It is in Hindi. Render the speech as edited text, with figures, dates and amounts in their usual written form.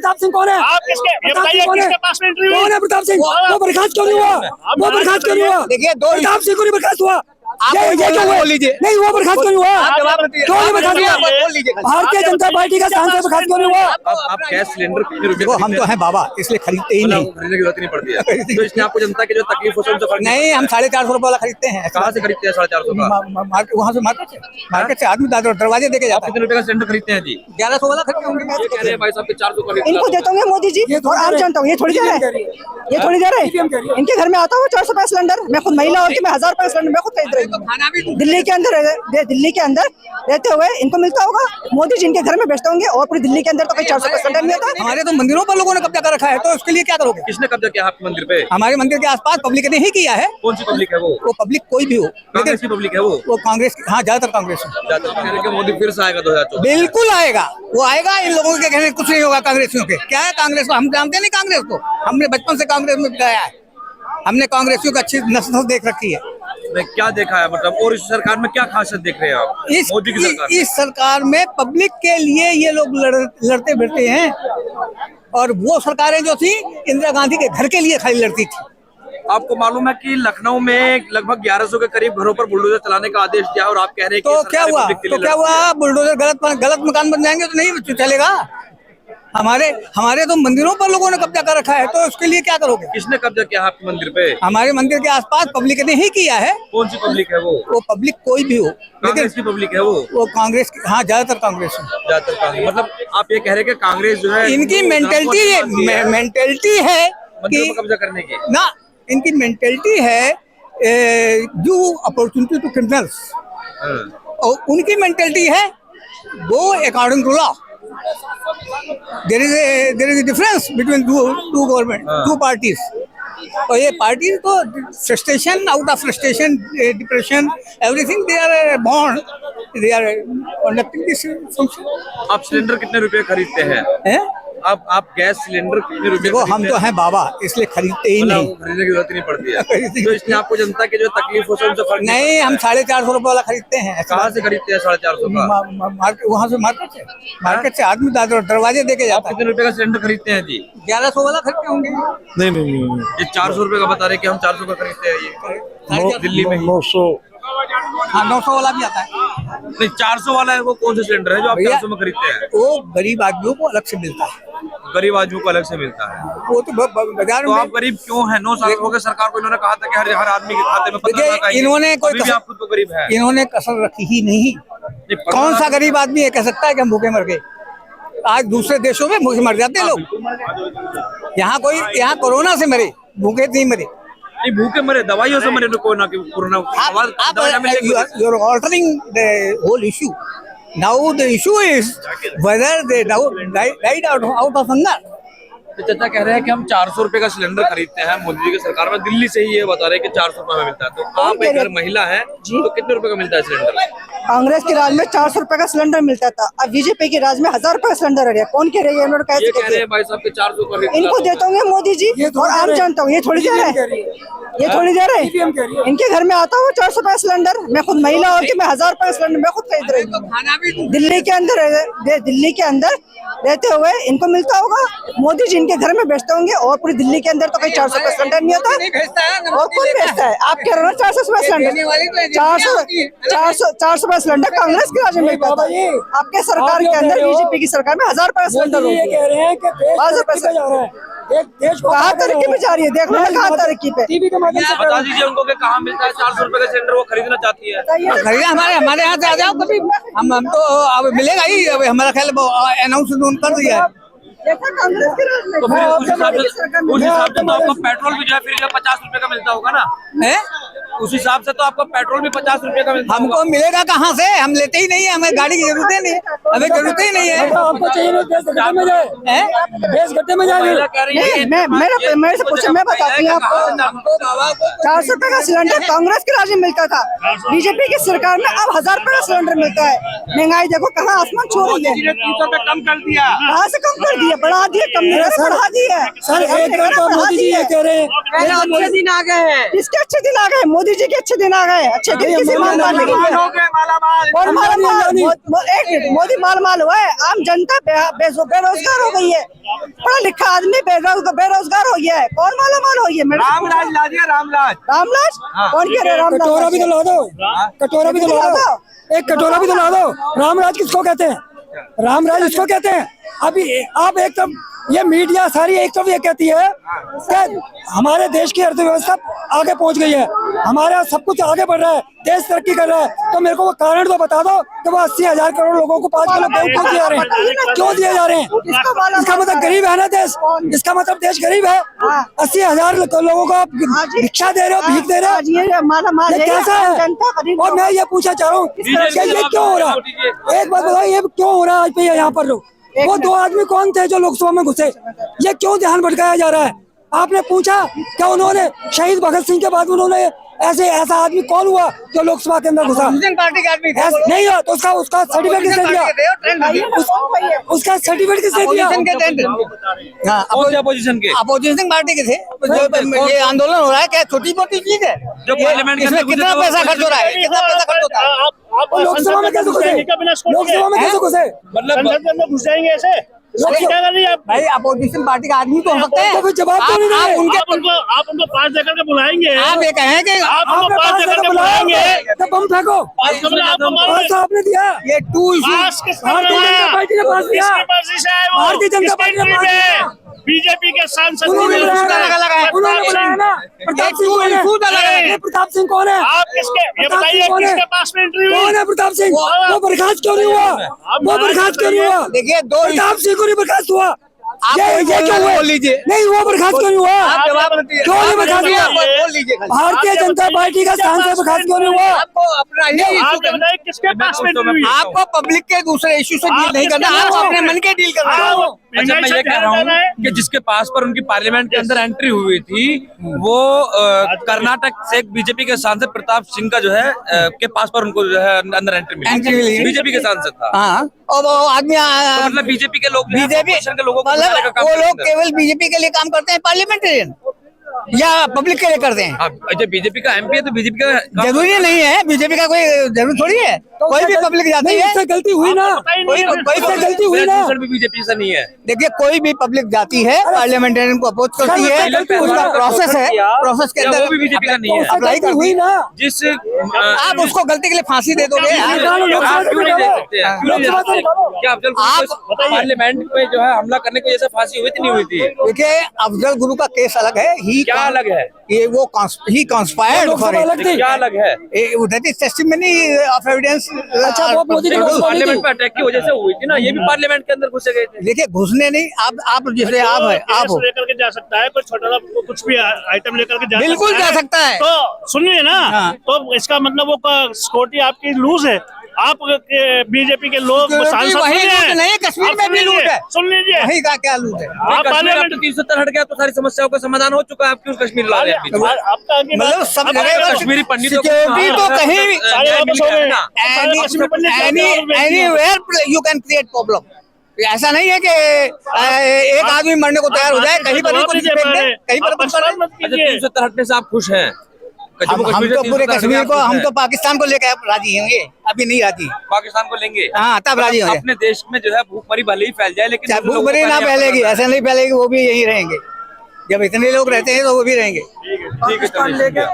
प्रताप सिंह कौन है? आप किसके ये बताइए किसके पास में इंटरव्यू कौन है प्रताप सिंह? वो बर्खास्त क्यों नहीं हुआ? वो बर्खास्त क्यों नहीं हुआ? देखिए, प्रताप सिंह को नहीं बर्खास्त हुआ। आप ये क्यों हुआ? बोल लीजिए। नहीं, वो बर्खास्त क्यों नहीं हुआ? क्यों नहीं बर्खास्त हुआ? बोल लीजिए। भारतीय जनता पार्टी का सांसद बर्खास्त क्यों नहीं हुआ? आप गैस सिलेंडर कितने रुपए देखो, हम तो हैं बाबा, इसलिए खरीदते ही नहीं। खरीदने की जरूरत नहीं पड़ती है। तो इसने आपको जनता की जो तकलीफ हो उनसे फर्क नहीं, हम 450 रुपए वाला खरीदते हैं। कहाँ से खरीदते हैं 450 का? वहाँ से मार्केट से आदमी दरवाजे देके आप जाता है। कितने रुपए का सिलेंडर खरीदते हैं जी? 1100 वाला खरीदते होंगे। ये कह रहे हैं भाई साहब के 400 का इनको देता हूँ मोदी जी और आम जनता हूँ। ये थोड़ी दे रहे हैं, ये थोड़ी दे रहे हैं। इनके घर में आता हूँ 400 रुपए सिलेंडर। मैं खुद महिला होती, मैं 1000 रुपए सिलेंडर मैं खुद खरीद रही हूँ। दिल्ली के अंदर रहते हुए इनको मिलता होगा। मोदी जी इनके घर में बेचते होंगे और पूरी दिल्ली के अंदर तो कोई 400 रुपए सिलेंडर नहीं होता। हमारे तो मंदिरों पर लोगों ने कब्जा कर रखा है, तो उसके लिए क्या करोगे? किसने कब्जा किया आपके मंदिर पे? हमारे मंदिर के आसपास पब्लिक ने ही किया है। कौन सी पब्लिक है वो? पब्लिक कोई भी हो, कांग्रेस की पब्लिक है वो कांग्रेस, हाँ ज्यादातर कांग्रेस है। ज्यादातर कह रहे हैं कि मोदी फिर से आएगा 2024। बिल्कुल आएगा, वो आएगा। इन लोगों के कहने कुछ नहीं होगा कांग्रेसियों के। क्या है कांग्रेस को? हम जानते नहीं कांग्रेस को। हमने बचपन से कांग्रेस में गया है। हमने कांग्रेसियों को अच्छी नस्ल देख रखी है। क्या देखा है मतलब? और इस सरकार में क्या खासियत देख रहे हैं आप मोदी की सरकार में? इस सरकार में पब्लिक के लिए ये लोग लड़ते भिड़ते हैं, और वो सरकारें जो थी इंदिरा गांधी के घर के लिए खाली लड़ती थी। आपको मालूम है कि लखनऊ में लगभग 1100 के करीब घरों पर बुलडोजर चलाने का आदेश दिया और आप कह रहे हैं तो क्या हुआ? बुलडोजर गलत मकान बन जाएंगे तो नहीं चलेगा। हमारे तो मंदिरों पर लोगों ने कब्जा कर रखा है, तो उसके लिए क्या करोगे? किसने कब्जा किया आपके मंदिर पे? हमारे मंदिर के आसपास पब्लिक ने ही किया है। कौन सी पब्लिक है वो? पब्लिक कोई भी हो, कांग्रेस की पब्लिक है वो कांग्रेस की, हाँ ज्यादातर कांग्रेस है। ज्यादातर कांग्रेस। मतलब आप ये कह रहे हैं कि कांग्रेस जो है इनकी मेंटेलिटी है कि कब्जा करने की ना, इनकी मेंटेलिटी है गिव अपॉर्चुनिटी टू क्रिमिनल्स, और उनकी मेंटेलिटी है वो according to law. There is a difference between two government, two parties. और ये पार्टी तो frustration, out of frustration, depression, everything they are born, they are conducting this function. आप सिलेंडर कितने रुपए खरीदते हैं? आप गैस सिलेंडर कितने रुपए? देखो, हम तो हैं बाबा, इसलिए खरीदते ही नहीं। खरीदने की जरूरत नहीं पड़ती है। तो इसने आपको जनता की जो तकलीफ हो उनसे फर्क नहीं, हम 450 रुपए वाला खरीदते हैं। कहाँ से खरीदते हैं 450 का? वहाँ से मार्केट से आदमी दरवाजे देके जाता है। कितने रुपए का सिलेंडर खरीदते हैं जी? 1100 वाला खरीदते होंगे। नहीं, ये 400 रुपए का बता रहे कि हम 400 का खरीदते हैं ये दिल्ली में। 900 हाँ, 900 वाला भी आता है। नहीं, 400 वाला है वो कौन सा सिलेंडर है जो आप 400 में खरीदते हैं? वो गरीब आदमियों को अलग से मिलता है। गरीब आदमियों को अलग से मिलता है वो तो बाजार तो में। आप गरीब क्यों हैं? 9 साल हो गए सरकार को, इन्होंने कहा था कि हर आदमी के खाते में 15 लाख आएंगे। इन्होंने कोई अभी भी आप खुद तो गरीब है। इन्होंने कसर रखी ही नहीं। कौन सा गरीब आदमी ये कह सकता है कि हम भूखे मर गए? आज दूसरे देशों में भूखे मर जाते हैं लोग। यहाँ कोरोना से मरे, भूखे नहीं मरे। नहीं, भूखे मरे, दवाइयों से मरे corona. You are altering the whole issue. Now the issue is whether they died out of hunger. तो चाचा कह रहे हैं कि हम 400 रुपए का सिलेंडर खरीदते हैं मोदी जी की सरकार में। दिल्ली से ही ये बता रहे हैं कि 400 रुपए में मिलता है। तो आप एक अगर महिला है तो कितने रुपए का मिलता है सिलेंडर? कांग्रेस के राज में 400 रुपए का सिलेंडर मिलता था, अब बीजेपी के राज में 1000 रुपए का सिलेंडर है। कौन कह रही है? ये कह रहे हैं भाई साहब के 400 का। इनको देता हूँ मोदी जी और आम जनता हूँ। ये थोड़ी दे रहे हैं, ये थोड़ी दे रहे हैं। इनके घर में आता हूँ 400 रुपए सिलेंडर। मैं खुद महिला होती, मैं 1000 रुपए सिलेंडर मैं खुद खरीद रही हूँ। दिल्ली के अंदर रहते हुए इनको मिलता होगा। मोदी जी इनके घर में बेचते होंगे और पूरी दिल्ली के अंदर तो कोई 400 रुपए सिलेंडर नहीं होता। और कौन बेचता है? आप कह रहे हो 400 रुपए सिलेंडर। 400 रुपए सिलेंडर कांग्रेस के राज में मिलता था। आपके सरकार के अंदर, बीजेपी की सरकार में 1000 रुपए सिलेंडर। ये कह रहे हैं कि देश कहाँ तरक्की में जा रही है? देख लो कहाँ तरक्की पे। टीवी के माध्यम से बता दीजिए उनको कि कहाँ मिलता है 400 रुपए का सिलेंडर, वो खरीदना चाहती है। हमारे यहाँ से आ जाओ कभी। हम तो अब मिलेगा ही। अब हमारा ख्याल अनाउंसमेंट कर दिया है। कांग्रेस के राज में तो फिर उस हिसाब से तो आपका पेट्रोल भी जो है फिर जो 50 रुपए का मिलता होगा ना? है उस हिसाब से तो आपका पेट्रोल भी 50 रुपए का मिलता होगा। हमको मिलेगा कहाँ से? हम लेते ही नहीं है, हमें गाड़ी की जरूरत ही नहीं, हमें जरूरत ही नहीं है। आपको चाहिए देश गड्ढे में जाए, देश गड्ढे में जाए। मेरे से पूछे, मैं बताती हूँ आपको। 400 रुपए का सिलेंडर कांग्रेस के राज में मिलता था, बीजेपी की सरकार में अब 1000 रुपए का सिलेंडर मिलता है। महंगाई देखो कहाँ आसमान छू रही है। 300 पे कम कर दिया। कहाँ से कम कर दिया? बढ़ा दिया, कम नहीं बढ़ा दिया है। सर एक बार तो मोदी जी ये कह रहे हैं अच्छे दिन आ गए हैं। किसके अच्छे दिन आ गए? मोदी जी के अच्छे दिन आ गए। अच्छे दिन किसी माल मोदी माल माल हुआ है। आम जनता बेरोजगार हो गई है। पढ़ा लिखा आदमी बेरोजगार हो गया है, कौन माला माल हो गया? रामराज ला दिया, रामराज। रामलाल कौन कह रहे? रामलाल कटोरा भी तो ला दो, कटोरा भी तो ला दो, एक कटोरा भी तो ला दो। रामराज किसको कहते हैं? रामराज इसको कहते हैं। अभी आप एक तरफ ये मीडिया सारी एक तरफ ये कहती है कि हमारे देश की अर्थव्यवस्था आगे पहुंच गई है, हमारा सब कुछ आगे बढ़ रहा है, देश तरक्की कर रहा है, तो मेरे को वो कारण तो बता दो कि वो 80,000 करोड़ लोगों को 5 किलो गेहूं क्यों दिए जा रहे हैं? क्यों दिए जा रहे हैं? इसका मतलब गरीब है ना देश, इसका मतलब देश गरीब है। 80,000 लोगों को आप भिक्षा दे रहे हो, भीख दे रहे हो, ये कैसा है? और मैं ये पूछना चाह रहा हूँ ये क्यों हो रहा है? एक बात बताओ, ये क्यों हो रहा है आज पे यहाँ पर लोग? वो 2 आदमी कौन थे जो लोकसभा में घुसे? ये क्यों ध्यान भटकाया जा रहा है? आपने पूछा क्या उन्होंने शहीद भगत सिंह के बाद उन्होंने ऐसा आदमी कौन हुआ जो लोकसभा के अंदर घुसा? पार्टी के आदमी नहीं हो तो उसका सर्टिफिकेट किसने दिया? उसका सर्टिफिकेट किसने दिया? अपोजिशन के अपोजिशन पार्टी के थे। जो ये आंदोलन हो रहा है क्या छोटी मोटी चीज है? जो पार्लियामेंट के इसमें अंदर कितना पैसा खर्च हो रहा है? कितना पैसा खर्च होता है? वो लोकसभा में कैसे घुसे? लोकसभा में कैसे घुसे? मतलब संसद के अंदर घुस जाएंगे ऐसे? क्या कर रही है आप? भाई अपोजिशन पार्टी का आदमी तो हो सकते हैं। तो फिर जवाब क्यों नहीं दे रहे? आप उनको 5 देकर के बुलाएंगे। आप ये कहें कि आप उनको आपने 5 पास देकर के बुलाया बुलाएंगे। तो बम फेंको। पास आपने दिया, ये टू पास किसने भारतीय बुलाया? जनता पार्टी ने पास दिया। किसकी मर्जी से है वो? भारतीय जनता पार्टी ने किसकी पास एंट्री दिया। में? बीजेपी के सांसद उन्होंने ने बुलाया उसका ना, अलग है। उन्होंने बुलाया ना। प्रताप सिंह कौन है? ये प्रताप सिंह कौन है? आप किसके ये प्रताप बताइए सिंह कौन है? किसके पास में एंट्री हुई? कौन है प्रताप सिंह? वो बर्खास्त क्यों नहीं हुआ? वो बर्खास्त क्यों नहीं हुआ? देखिए दो प्रताप सिंह को नहीं बर्खास्त हुआ। आप ये क्यों हुआ? बोल लीजिए। नहीं हुआ, बर्खास्त क्यों नहीं हुआ? आप जवाब मत दीजिए। क्यों नहीं बर्खास्त हुआ? बोल लीजिए खाली। भारतीय जनता पार्टी का सांसद बर्खास्त क्यों नहीं हुआ? आपको अपना ही आप इशू ये करना बताइए किसके पास में एंट्री हुई? आपको पब्लिक के दूसरे इशू से डील नहीं करना, आप अपने मन के डील करना है। अच्छा मैं ये कह रहा हूँ कि जिसके पास पर उनकी पार्लियामेंट के अंदर एंट्री हुई थी वो कर्नाटक से एक बीजेपी के सांसद प्रताप सिंह का जो है के पास पर उनको जो है अंदर एंट्री एंट्री मिली, मिली। बीजेपी के सांसद था। हाँ और वो आदमी तो मतलब बीजेपी के लोग जो है, बीजेपी opposition के लोगों को बुलाने का मतलब काम वो करते लोग हैं। केवल बीजेपी के लिए काम करते हैं, पार्लियामेंटेरियन या पब्लिक के लिए करते हैं? हाँ, अच्छा बीजेपी का एमपी है तो बीजेपी का जरूरी नहीं है, बीजेपी का कोई जरूर थोड़ी है। कोई भी पब्लिक जाती नहीं, है, इससे गलती हुई ना, कोई इससे गलती हुई ना। भी बीजेपी से नहीं है। देखिए कोई भी पब्लिक जाती है पार्लियामेंटेरियन को अपोज करती है, गलती हुई उसका ना। प्रोसेस है, प्रोसेस के या अंदर वो भी बीजेपी का नहीं है। इससे अप्लाई गलती करती हुई है। ना। जिस आप उसको गलती के लिए फांसी दे दोगे? क्यों नहीं दे सकते हैं? क्यों नहीं दे सकते? क्या अफजल गुरु को पार्लियामेंट में जो है हमला करने को जैसे फांसी हुई थी नहीं हुई थी? देखिए अफजल गुरु का केस अलग है, क्या अलग है? ये वो ही कंस्पायर्ड फॉर लोकसभा अलग थी। क्या अलग है? That is testimony of evidence. अच्छा वो मोदी की लोकसभा नहीं पार्लियामेंट थी। में अटैक की वजह से हुई थी ना, ये भी पार्लियामेंट के अंदर घुसे गए थे। देखिए घुसने नहीं, आप जैसे आप है, आप हो लेकर के जा सकता है, कोई छोटा कुछ भी आइटम लेकर के जा बिल्कुल सकता है। जा सकता है। तो सुनिए ना, हाँ। तो इसका मतलब वो सिक्योरिटी आपकी लूज है। आप बीजेपी के लोग Security सांसद वही सुनिए। लूट नहीं है, कश्मीर आप में भी सुन लूट लीजिए, है। सुन लीजिए। वही का क्या लूट है? आप कश्मीर पार्लियामेंट अब तो 370 हट गया तो सारी समस्याओं का समाधान हो चुका है, आप क्यों कश्मीर ला रहे हैं बीच में? आपका आगे बात- मतलब सब अब जगह आप- कश्मीरी पंडितों को सिक्योरिटी तो कहीं सारे वापस हो गए। सारे कश्मीरी पंडित जाते हैं और बेचते हैं। Anywhere you can create problem. ऐसा नहीं है कि एक आदमी मरने को तैयार हो जाए, कहीं पर भी कुछ फेंक दे, कहीं पर कुछ कर दे। अच्छा 370 हटने से आप खुश हैं? हम कश्मीर तो से पूरे 370 कश्मीर हटने को, आप हम खुश तो हैं? पाकिस्तान को लेकर राजी होंगे, अभी नहीं राजी। पाकिस्तान को लेंगे। हाँ तब राजी होंगे। अपने देश में जो है भूखमरी भले ही फैल जाए लेकिन चाहे दूसरे लोगों भूखमरी को ना पहले फैलेगी, यहाँ ऐसा नहीं फैलेगी, वो भी यही रहेंगे। जब इतने लोग रहते हैं तो वो भी रहेंगे। ठीक है, चलिए, शुक्रिया।